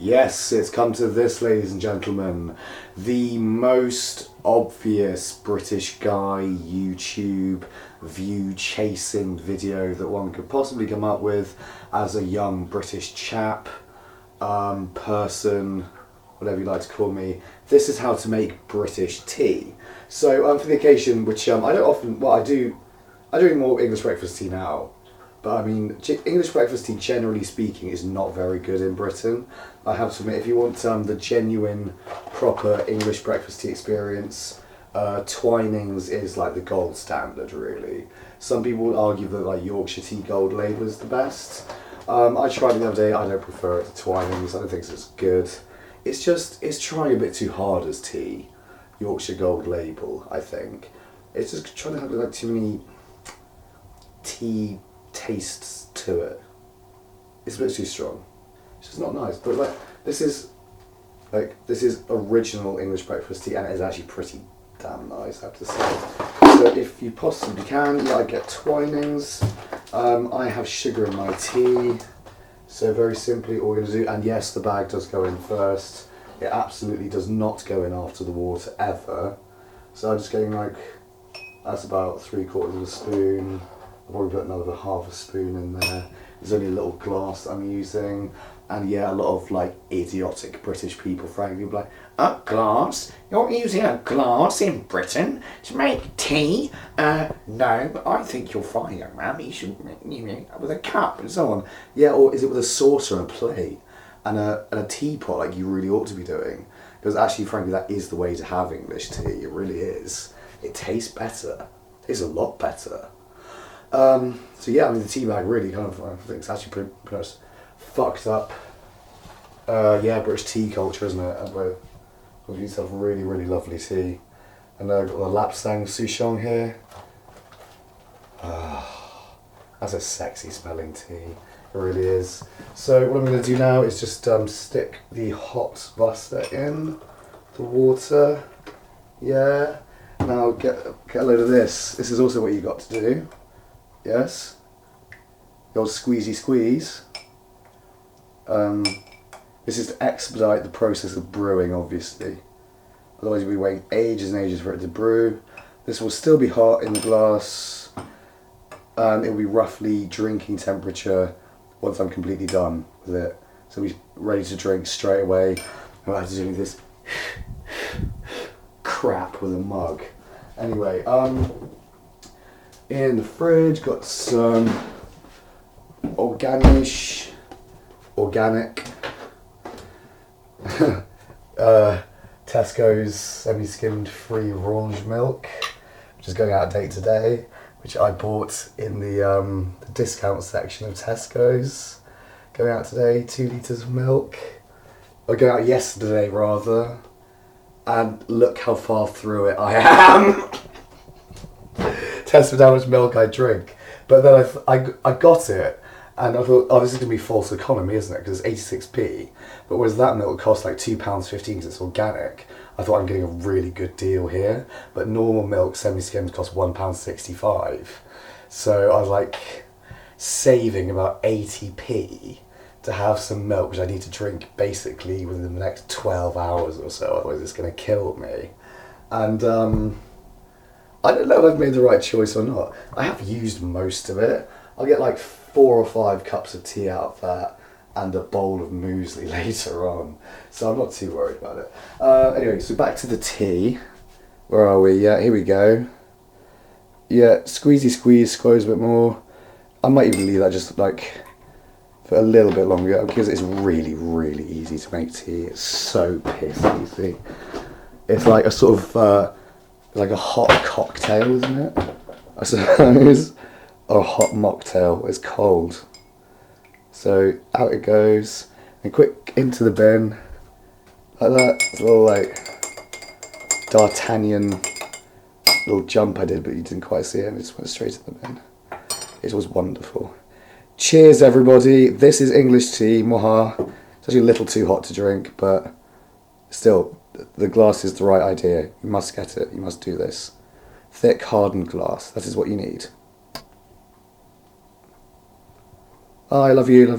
Yes, it's come to this, ladies and gentlemen. The most obvious British guy YouTube view chasing video that one could possibly come up with as a young British chap, person, whatever you like to call me. This is how to make British tea. So for the occasion, which I don't often, well I do eat more English breakfast tea now. But I mean, English breakfast tea, generally speaking, is not very good in Britain. I have to admit, if you want the genuine, proper English breakfast tea experience, Twinings is like the gold standard, really. Some people would argue that like Yorkshire Tea Gold Label is the best. I tried it the other day. I don't prefer it to Twinings. I don't think it's as good. It's trying a bit too hard as tea. Yorkshire Gold Label, I think. It's just trying to have like too many tea tastes to it. It's a bit too strong. It's just not nice. But like this is original English breakfast tea, and it is actually pretty damn nice, I have to say. So if you possibly can, yeah, I get Twinings. I have sugar in my tea. So very simply, all we're gonna do, and yes, the bag does go in first. It absolutely does not go in after the water ever. So I'm just getting like, that's about 3/4 of a spoon. I'll probably put another half a spoon in there. There's only a little glass that I'm using. And yeah, a lot of like idiotic British people frankly will be like, a glass? You're using a glass in Britain to make tea? No, but I think you're fine, young man. You should with a cup and so on. Yeah, or is it with a saucer and a plate and a teapot like you really ought to be doing? Because actually, frankly, that is the way to have English tea. It really is. It tastes better. It tastes a lot better. So yeah, I mean the tea bag really kind of, I think it's actually pretty much fucked up. Yeah, British tea culture, isn't it? Where we used to have really, really lovely tea. And I've got the Lapsang Souchong here. That's a sexy smelling tea. It really is. So what I'm going to do now is just stick the hot butter in the water. Yeah. Now get a load of this. This is also what you got to do. Yes. The old squeezy squeeze. This is to expedite the process of brewing, obviously. Otherwise we wait ages and ages for it to brew. This will still be hot in the glass. It will be roughly drinking temperature once I'm completely done with it. So we're ready to drink straight away. I'm about to do this crap with a mug. Anyway, in the fridge got some organic Tesco's semi-skimmed free orange milk, which is going out of date today, which I bought in the discount section of Tesco's. Going out today, 2 litres of milk. Or going out yesterday rather. And look how far through it I am. Tested how much milk I drink. But then I got it. And I thought, oh, this is going to be false economy, isn't it? Because it's 86p. But whereas that milk costs like £2.15 because it's organic, I thought I'm getting a really good deal here. But normal milk, semi-skimmed, costs £1.65. So I was like saving about 80p to have some milk, which I need to drink basically within the next 12 hours or so. Otherwise it's going to kill me. And I don't know if I've made the right choice or not. I have used most of it. I'll get like 4 or 5 cups of tea out of that and a bowl of muesli later on. So I'm not too worried about it. Anyway, so back to the tea. Where are we? Yeah, here we go. Yeah, squeeze a bit more. I might even leave that just like for a little bit longer because it's really, really easy to make tea. It's so piss easy. It's like a sort of, like a hot cocktail, isn't it? I suppose. Or a hot mocktail. It's cold. So out it goes, and quick into the bin, like that. It's a little like D'Artagnan little jump I did, but you didn't quite see it. And it just went straight in the bin. It was wonderful. Cheers, everybody. This is English tea, moha. It's actually a little too hot to drink, but still, the glass is the right idea. You must get it. You must do this. Thick, hardened glass. That is what you need. Oh, I love you. Love you.